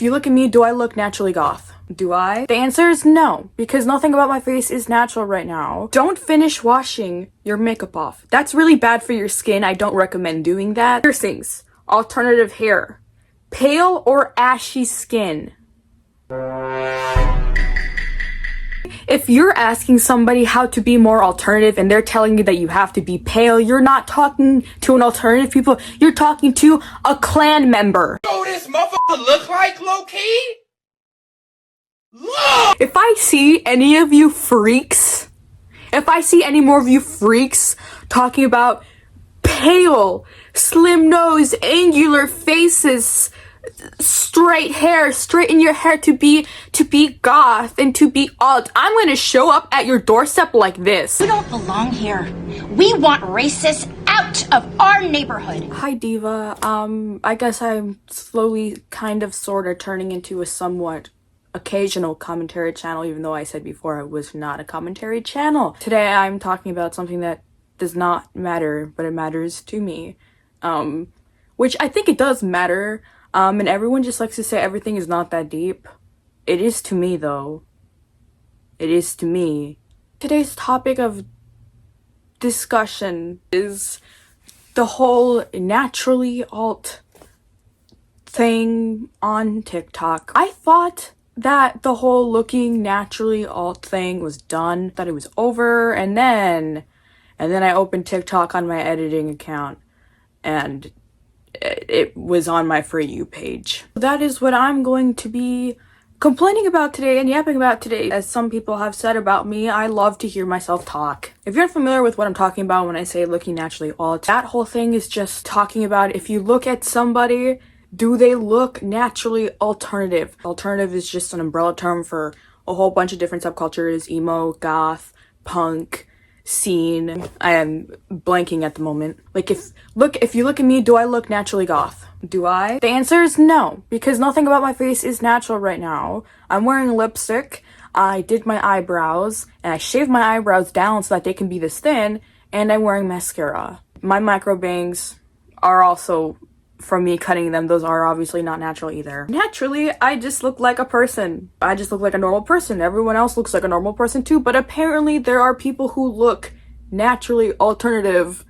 If you look at me, do I look naturally goth? Do I? The answer is no, because nothing about my face is natural right now. Don't finish washing your makeup off. That's really bad for your skin. I don't recommend doing that. Piercings, alternative hair, pale or ashy skin. If you're asking somebody how to be more alternative and they're telling you that you have to be pale, you're not talking to an alternative people, you're talking to a clan member. Yo, this motherfucker look like low-key? Look! If I see any of you freaks, if I see any more of you freaks talking about pale, slim nose, angular faces, straight hair, straighten your hair to be goth and to be alt, I'm gonna show up at your doorstep like this. We don't belong here. We want racists out of our neighborhood. Hi Diva, I guess I'm slowly kind of sorta turning into a somewhat occasional commentary channel, even though I said before it was not a commentary channel. Today I'm talking about something that does not matter, but it matters to me. Which I think it does matter. And everyone just likes to say everything is not that deep. It is to me, though. It is to me. Today's topic of discussion is the whole naturally alt thing on TikTok. I thought that the whole looking naturally alt thing was done, that it was over, and then I opened TikTok on my editing account, and it was on my For You page. That is what I'm going to be complaining about today and yapping about today. As some people have said about me, I love to hear myself talk. If you're familiar with what I'm talking about when I say looking naturally alt, that whole thing is just talking about if you look at somebody, do they look naturally alternative? Alternative is just an umbrella term for a whole bunch of different subcultures: emo, goth, punk, scene. I am blanking at the moment. Like if you look at me, do I look naturally goth? Do I? The answer is no, because nothing about my face is natural right now. I'm wearing lipstick, I did my eyebrows, and I shaved my eyebrows down so that they can be this thin, and I'm wearing mascara. My micro bangs are also from me cutting them. Those are obviously not natural either. Naturally, I just look like a person. I just look like a normal person. Everyone else looks like a normal person too, but apparently there are people who look naturally alternative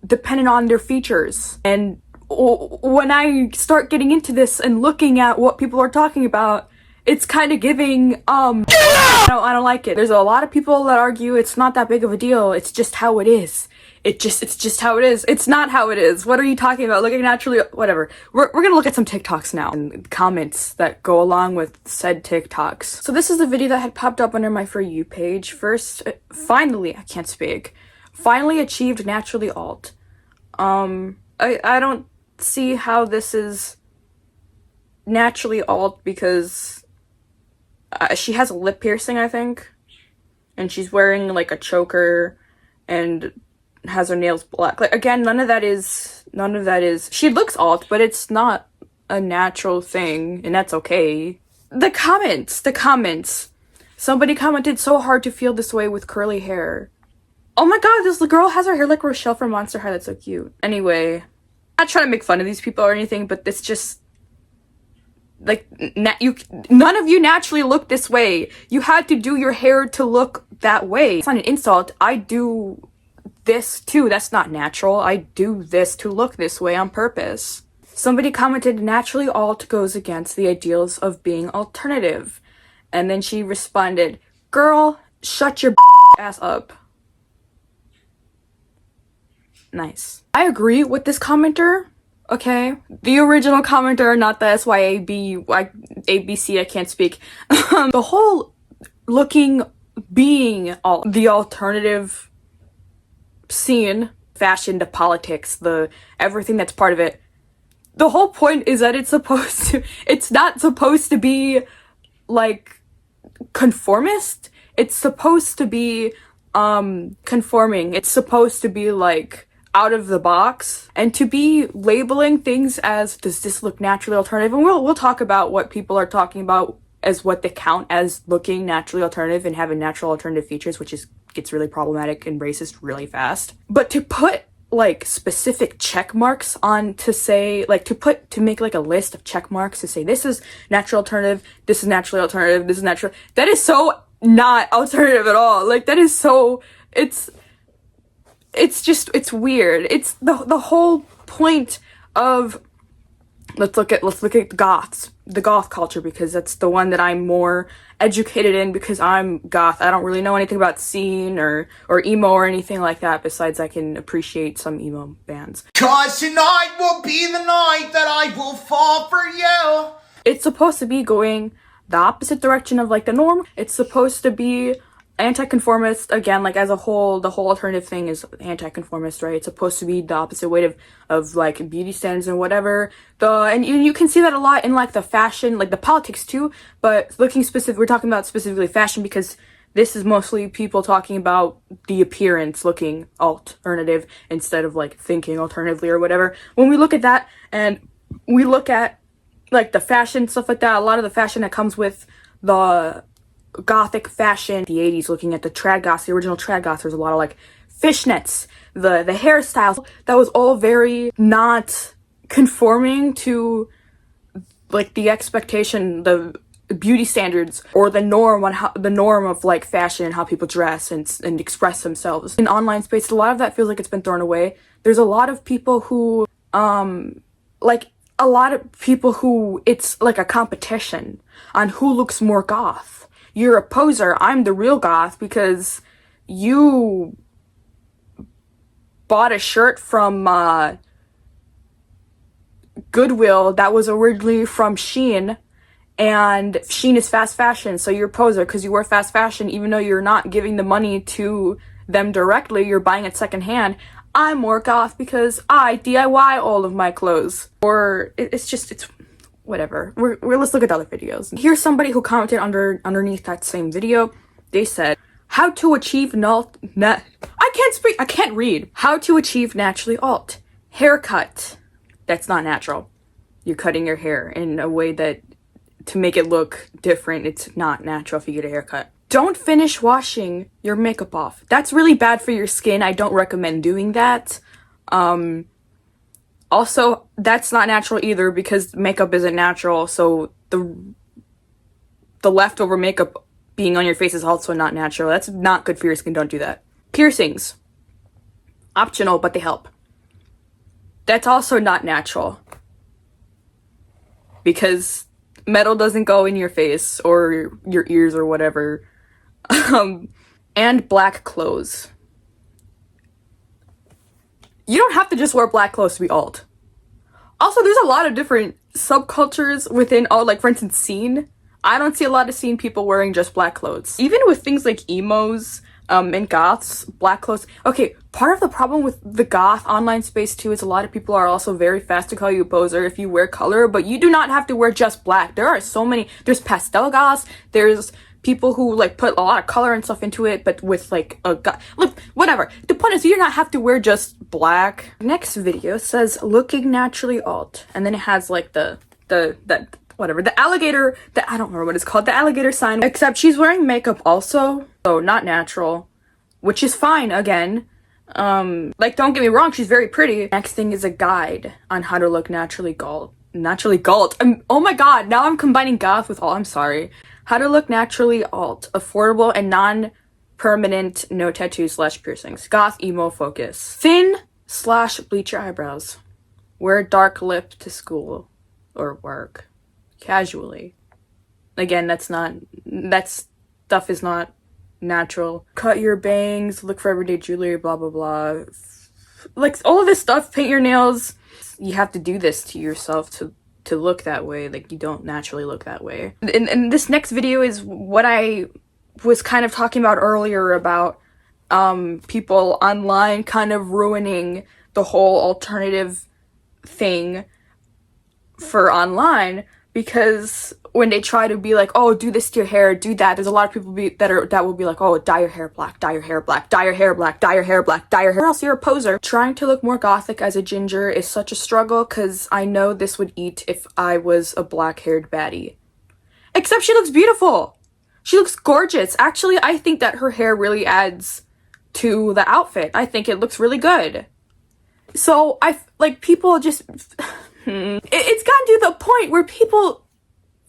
depending on their features. And when I start getting into this and looking at what people are talking about, it's kind of giving, I don't like it. There's a lot of people that argue it's not that big of a deal. It's just how it is. It's just how it is. It's not how it is. What are you talking about? Looking naturally, whatever. We're gonna look at some TikToks now and comments that go along with said TikToks. So this is the video that had popped up under my For You page. First, finally, I can't speak. Finally achieved naturally alt. I don't see how this is naturally alt because she has a lip piercing, I think, and she's wearing like a choker and has her nails black. Like, again, none of that is, she looks alt, but it's not a natural thing, and that's okay. The comments. Somebody commented, so hard to feel this way with curly hair. Oh my god, this girl has her hair like Rochelle from Monster High. That's so cute. Anyway, I'm not trying to make fun of these people or anything, but it's just, like, none of you naturally look this way. You had to do your hair to look that way. It's not an insult. I do this too. That's not natural. I do this to look this way on purpose. Somebody commented, naturally alt goes against the ideals of being alternative. And then she responded, girl, shut your ass up. Nice. I agree with this commenter. Okay, the original commenter, not the ABC, I can't speak. The whole being the alternative scene, fashion to politics, everything that's part of it. The whole point is that it's not supposed to be like conformist. It's supposed to be conforming. It's supposed to be like out of the box, and to be labeling things as, does this look naturally alternative? And we'll talk about what people are talking about as what they count as looking naturally alternative and having natural alternative features, which gets really problematic and racist really fast. But to put like specific check marks on to say, like, to make like a list of check marks to say this is natural alternative, this is naturally alternative, this is natural. That is so not alternative at all. Like, that is so, it's just, it's weird. It's the whole point of, let's look at the goth culture, because that's the one that I'm more educated in, because I'm goth. I don't really know anything about scene or emo or anything like that, besides I can appreciate some emo bands. 'Cause tonight will be the night that I will fall for you. It's supposed to be going the opposite direction of like the norm. It's supposed to be anti-conformist, again, like as a whole. The whole alternative thing is anti-conformist, right? It's supposed to be the opposite way of like beauty standards and whatever. And you can see that a lot in like the fashion, like the politics too, but we're talking about specifically fashion, because this is mostly people talking about the appearance looking alternative instead of like thinking alternatively or whatever. When we look at that and we look at like the fashion, stuff like that, a lot of the fashion that comes with the gothic fashion, the 80s, looking at the trad goths, the original trad goths, there's a lot of like fishnets, the hairstyles, that was all very not conforming to like the expectation, the beauty standards, or the norm on how the norm of like fashion and how people dress and express themselves. In online space, a lot of that feels like it's been thrown away. There's a lot of people who it's like a competition on who looks more goth. You're a poser, I'm the real goth because you bought a shirt from Goodwill that was originally from Shein, and Shein is fast fashion, so you're a poser because you wear fast fashion even though you're not giving the money to them directly, you're buying it secondhand. I'm more goth because I DIY all of my clothes. Or it's whatever. Let's look at other videos. Here's somebody who commented underneath that same video. They said, how to achieve I can't read. How to achieve naturally alt. Haircut. That's not natural. You're cutting your hair in a way that, to make it look different, it's not natural if you get a haircut. Don't finish washing your makeup off. That's really bad for your skin. I don't recommend doing that. Also, that's not natural either, because makeup isn't natural, so the leftover makeup being on your face is also not natural. That's not good for your skin. Don't do that. Piercings. Optional, but they help. That's also not natural, because metal doesn't go in your face or your ears or whatever. And black clothes. You don't have to just wear black clothes to be alt. Also, there's a lot of different subcultures within all, like, for instance, scene. I don't see a lot of scene people wearing just black clothes. Even with things like emos, and goths, black clothes. Okay, part of the problem with the goth online space too is a lot of people are also very fast to call you a poser if you wear color, but you do not have to wear just black. There are so many, there's pastel goths, there's people who like put a lot of color and stuff into it, but with like a look, whatever. The point is, you do not have to wear just black. Next video says looking naturally alt, and then it has like the alligator, I don't remember what it's called, the alligator sign, except she's wearing makeup also, so not natural, which is fine again. Like, don't get me wrong, she's very pretty. Next thing is a guide on how to look naturally galt. Oh my god, now I'm combining goth with alt, I'm sorry. How to look naturally alt, affordable and non-permanent, no tattoos / piercings. Goth emo focus. Thin / bleach your eyebrows. Wear a dark lip to school or work. Casually. Again, that stuff is not natural. Cut your bangs, look for everyday jewelry, blah blah blah. Like, all of this stuff, paint your nails. You have to do this to yourself to look that way. Like, you don't naturally look that way. And this next video is what I was kind of talking about earlier about people online kind of ruining the whole alternative thing for online, because when they try to be like, oh, do this to your hair, do that, there's a lot of people that will be like, oh, dye your hair black, dye your hair black, dye your hair black, dye your hair black, dye your hair, or else you're a poser. Trying to look more gothic as a ginger is such a struggle, because I know this would eat if I was a black-haired baddie. Except she looks beautiful. She looks gorgeous. Actually, I think that her hair really adds to the outfit. I think it looks really good. So people just it's gotten to the point where people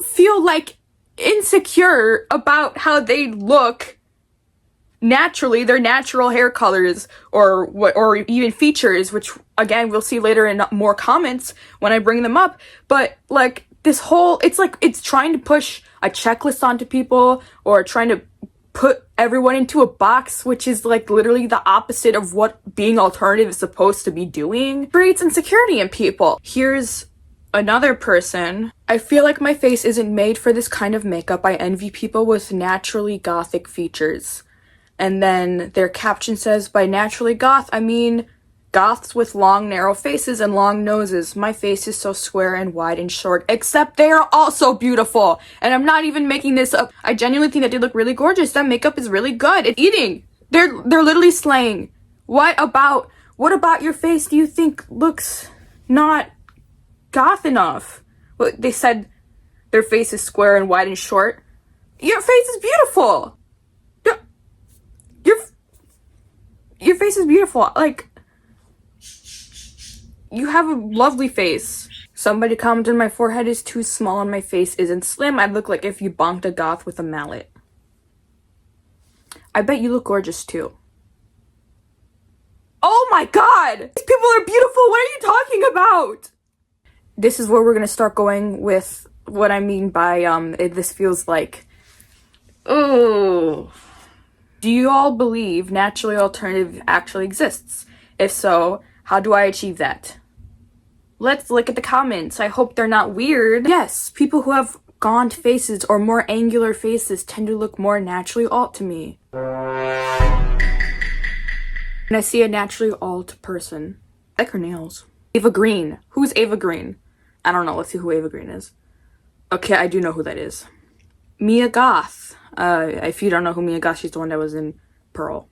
feel like insecure about how they look naturally, their natural hair colors or even features, which again we'll see later in more comments when I bring them up. But like this whole, it's trying to push a checklist onto people or trying to put everyone into a box, which is like literally the opposite of what being alternative is supposed to be doing. Creates insecurity in people. Here's another person. I feel like my face isn't made for this kind of makeup. I envy people with naturally gothic features. And then their caption says, by naturally goth, I mean goths with long, narrow faces and long noses. My face is so square and wide and short, except they are also beautiful. And I'm not even making this up. I genuinely think that they look really gorgeous. That makeup is really good. It's eating. They're literally slaying. What about your face do you think looks not goth enough? Well, they said their face is square and wide and short. Your face is beautiful. Your face is beautiful. Like, you have a lovely face. Somebody commented my forehead is too small and my face isn't slim. I look like if you bonked a goth with a mallet. I bet you look gorgeous too. Oh my god! These people are beautiful! What are you talking about? This is where we're gonna start going with what I mean by, this feels like... Oh. Do you all believe naturally alternative actually exists? If so, how do I achieve that? Let's look at the comments. I hope they're not weird. Yes, people who have gaunt faces or more angular faces tend to look more naturally alt to me. And I see a naturally alt person. I like her nails. Ava Green. Who's Ava Green? I don't know. Let's see who Ava Green is. Okay, I do know who that is. Mia Goth. If you don't know who Mia Goth, she's the one that was in Pearl.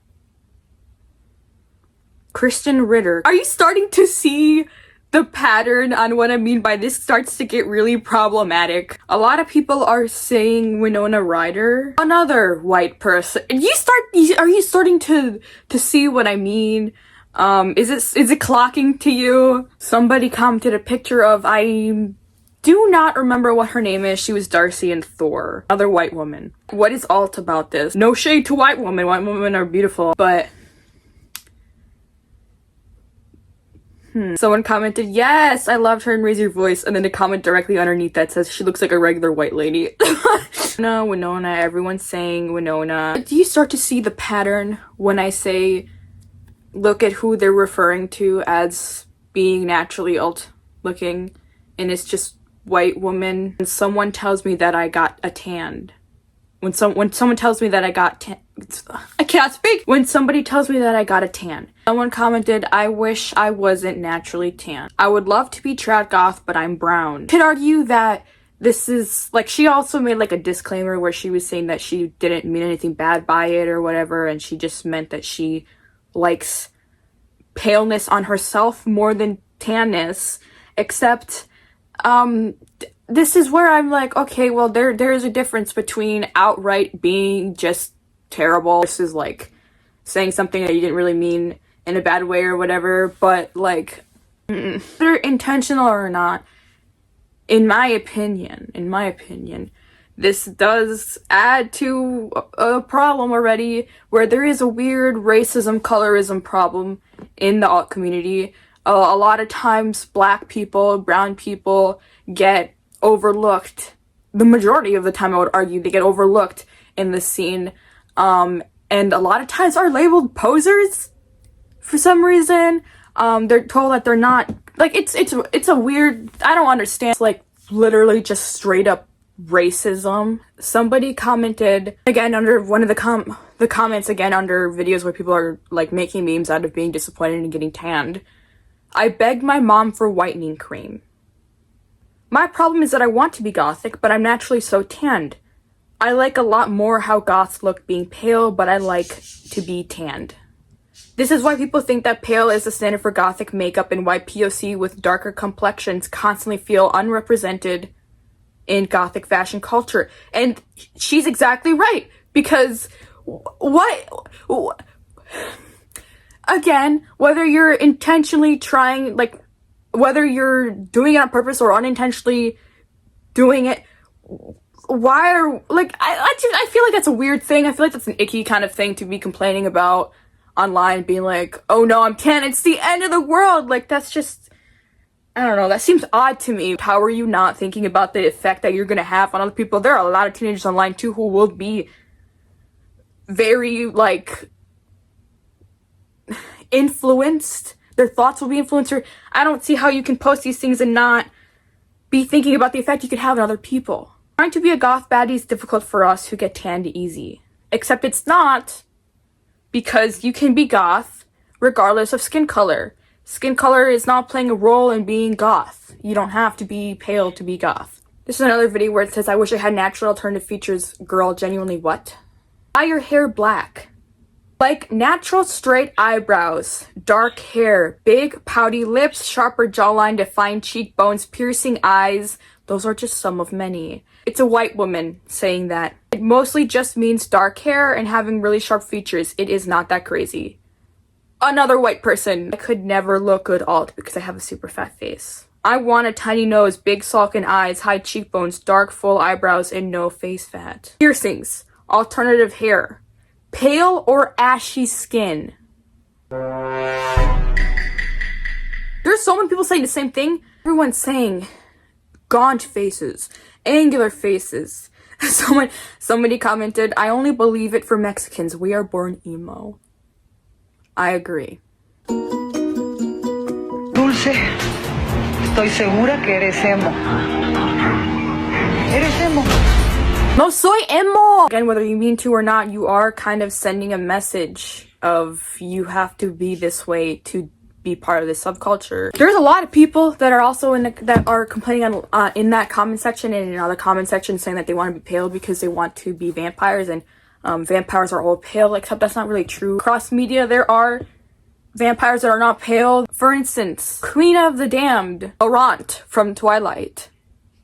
Kristen Ritter. Are you starting to see the pattern on what I mean by this starts to get really problematic? A lot of people are saying Winona Ryder. Another white person. Are you starting to see what I mean? Is it clocking to you? Somebody commented a picture of, I do not remember what her name is. She was Darcy in Thor. Another white woman. What is alt about this? No shade to white women. White women are beautiful, but... Someone commented, yes, I loved her and Raise Your Voice, and then a comment directly underneath that says she looks like a regular white lady. No, Winona, everyone's saying Winona. Do you start to see the pattern when I say look at who they're referring to as being naturally alt looking, and it's just white woman? And someone tells me that I got a tan. When someone tells me that I got I can't speak. When somebody tells me that I got a tan. Someone commented, I wish I wasn't naturally tan. I would love to be trad goth, but I'm brown. Could argue that this is, like, she also made, like, a disclaimer where she was saying that she didn't mean anything bad by it or whatever, and she just meant that she likes paleness on herself more than tanness, except, this is where I'm like, okay, well, there is a difference between outright being just terrible versus, like, saying something that you didn't really mean in a bad way or whatever, but, like, whether intentional or not, in my opinion, this does add to a problem already where there is a weird racism, colorism problem in the alt community. A lot of times black people, brown people get overlooked. The majority of the time, I would argue, they get overlooked in the scene. And a lot of times are labeled posers for some reason. They're told that they're not, like, it's a weird, I don't understand. It's like literally just straight up racism. Somebody commented again under one of the comments again under videos where people are like making memes out of being disappointed and getting tanned. I begged my mom for whitening cream. My problem is that I want to be gothic, but I'm naturally so tanned. I like a lot more how goths look being pale, but I like to be tanned. This is why people think that pale is the standard for gothic makeup and why POC with darker complexions constantly feel unrepresented in gothic fashion culture. And she's exactly right, because what again, whether you're intentionally trying, like, whether you're doing it on purpose or unintentionally doing it, why are, like, I feel like that's a weird thing. I feel like that's an icky kind of thing to be complaining about online, being like, oh no, I'm 10, it's the end of the world. Like, that's just, I don't know, that seems odd to me. How are you not thinking about the effect that you're gonna have on other people? There are a lot of teenagers online too who will be very, like, influenced. Their thoughts will be influenced. Or I don't see how you can post these things and not be thinking about the effect you could have on other people. Trying to be a goth baddie is difficult for us who get tanned easy. Except it's not, because you can be goth regardless of skin color. Skin color is not playing a role in being goth. You don't have to be pale to be goth. This is another video where it says, I wish I had natural alternative features. Girl, genuinely what? Dye your hair black. Like natural straight eyebrows, dark hair, big pouty lips, sharper jawline, defined cheekbones, piercing eyes. Those are just some of many. It's a white woman saying that. It mostly just means dark hair and having really sharp features. It is not that crazy. Another white person. I could never look good alt because I have a super fat face. I want a tiny nose, big sulken eyes, high cheekbones, dark full eyebrows, and no face fat. Piercings. Alternative hair. Pale or ashy skin. There's so many people saying the same thing. Everyone's saying gaunt faces, angular faces. Somebody commented, I only believe it for Mexicans. We are born emo. I agree. Dulce, estoy segura que eres emo. Eres emo. No soy emo! Again, whether you mean to or not, you are kind of sending a message of you have to be this way to be part of this subculture. There's a lot of people that are also that are complaining on in that comment section and in other comment sections saying that they want to be pale because they want to be vampires, and vampires are all pale, except that's not really true. Across media, there are vampires that are not pale. For instance, Queen of the Damned, Laurent from Twilight.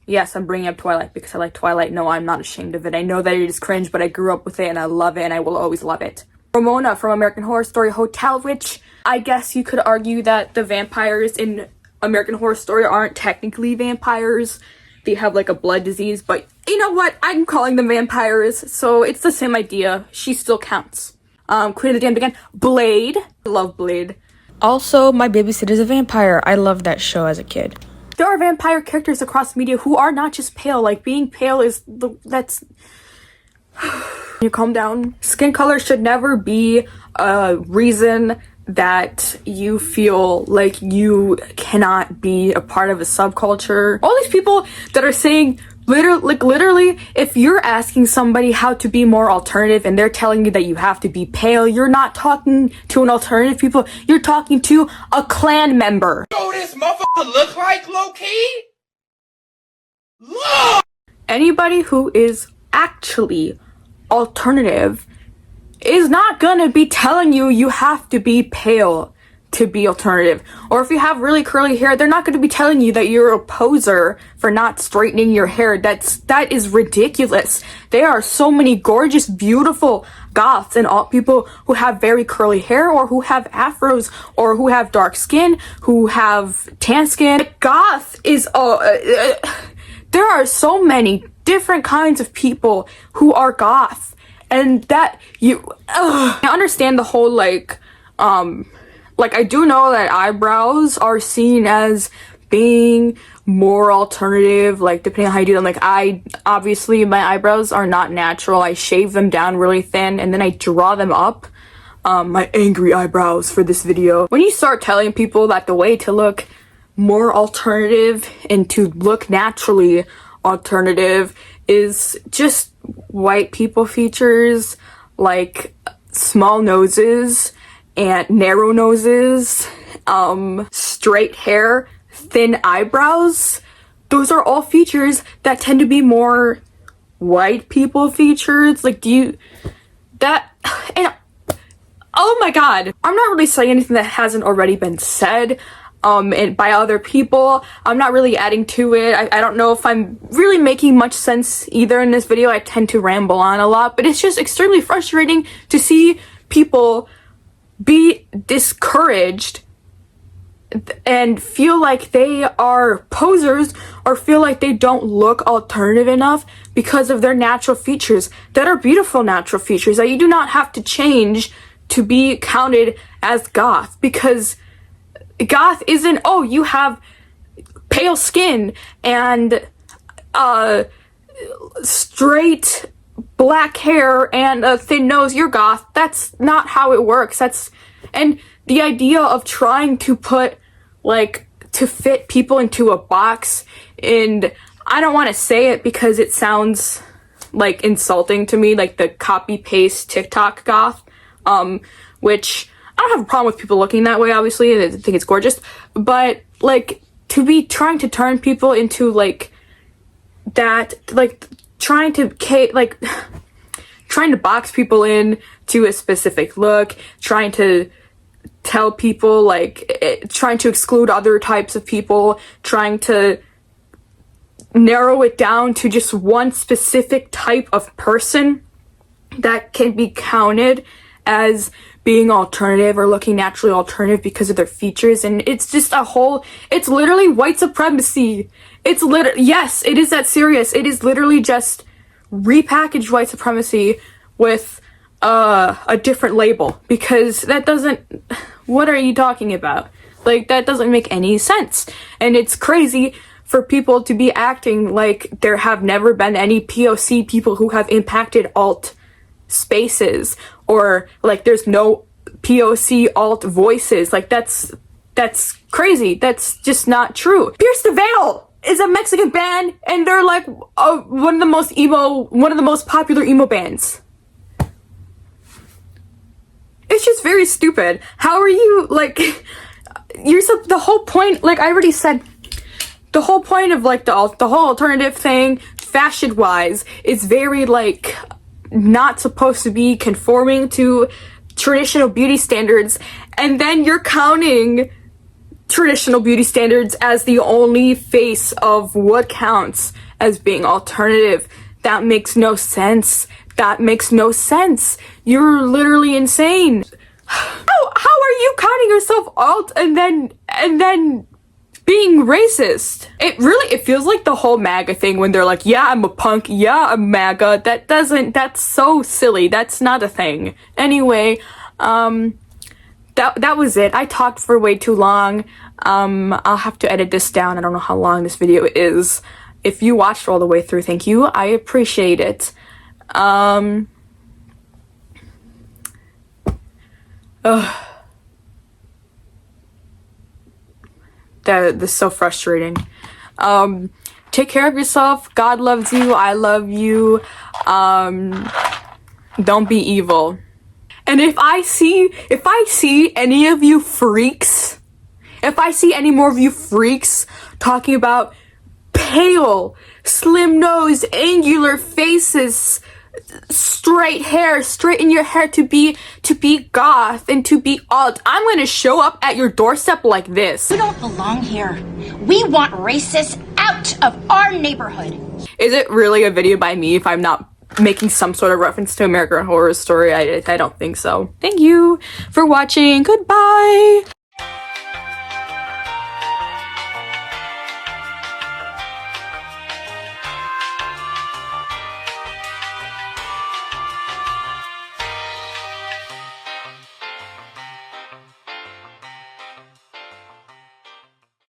Yes, I'm bringing up Twilight because I like Twilight. No, I'm not ashamed of it. I know that it is cringe, but I grew up with it and I love it and I will always love it. Ramona from American Horror Story Hotel, which I guess you could argue that the vampires in American Horror Story aren't technically vampires. They have like a blood disease, but you know what? I'm calling them vampires, so it's the same idea. She still counts. Queen of the Damned again. Blade. I love Blade. Also, My Babysitter's a Vampire. I loved that show as a kid. There are vampire characters across media who are not just pale. Like, being pale is that's you calm down. Skin color should never be a reason that you feel like you cannot be a part of a subculture. All these people that are saying literally, if you're asking somebody how to be more alternative and they're telling you that you have to be pale, you're not talking to an alternative people, you're talking to a clan member. So this motherfucker look like low-key? Look! Anybody who is actually alternative is not gonna be telling you you have to be pale to be alternative. Or if you have really curly hair, they're not gonna be telling you that you're a poser for not straightening your hair. That is ridiculous. There are so many gorgeous, beautiful goths and alt people who have very curly hair, or who have afros, or who have dark skin, who have tan skin. Goth is there are so many different kinds of people who are goth, and that I understand the whole like I do know that eyebrows are seen as being more alternative, like depending on how you do them. Like, obviously my eyebrows are not natural. I shave them down really thin and then I draw them up. My angry eyebrows for this video. When you start telling people that the way to look more alternative and to look naturally alternative is just white people features, like small noses and narrow noses, straight hair, thin eyebrows, those are all features that tend to be more white people features. Like, and oh my god, I'm not really saying anything that hasn't already been said and by other people. I'm not really adding to it. I don't know if I'm really making much sense either in this video. I tend to ramble on a lot, but it's just extremely frustrating to see people be discouraged and feel like they are posers or feel like they don't look alternative enough because of their natural features that are beautiful natural features that you do not have to change to be counted as goth. Because goth isn't, oh, you have pale skin and straight black hair and a thin nose, you're goth. That's not how it works. And the idea of trying to to fit people into a box, and I don't want to say it because it sounds like insulting to me, like the copy paste TikTok goth, which I don't have a problem with people looking that way, obviously. I think it's gorgeous, but like to be trying to turn people into that, trying to box people in to a specific look, trying to tell people trying to exclude other types of people, trying to narrow it down to just one specific type of person that can be counted as being alternative or looking naturally alternative because of their features. And it's just it's literally white supremacy. Yes, it is that serious. It is literally just repackaged white supremacy with a different label, because what are you talking about? That doesn't make any sense. And it's crazy for people to be acting like there have never been any POC people who have impacted alt spaces, or there's no POC alt voices. That's crazy. That's just not true. Pierce the Veil is a Mexican band, and they're one of the most popular emo bands. It's just very stupid. How are you, the whole point, I already said, the whole point of, the whole alternative thing, fashion-wise, is very, not supposed to be conforming to traditional beauty standards, and then you're counting traditional beauty standards as the only face of what counts as being alternative. That makes no sense. That makes no sense. You're literally insane. How are you counting yourself alt and then being racist? It feels like the whole MAGA thing when they're like, yeah, I'm a punk, yeah, I'm MAGA. That's so silly. That's not a thing. Anyway, that was it. I talked for way too long. I'll have to edit this down. I don't know how long this video is. If you watched all the way through, thank you. I appreciate it. That's so frustrating. Take care of yourself. God loves you. I love you. Don't be evil. And if I see any of you freaks, if I see any more of you freaks talking about pale, slim nose, angular faces, straight hair, straighten your hair to be goth and to be alt, I'm gonna show up at your doorstep like this. We don't belong here. We want racists out of our neighborhood. Is it really a video by me if I'm not making some sort of reference to American Horror Story? I don't think so. Thank you for watching. Goodbye.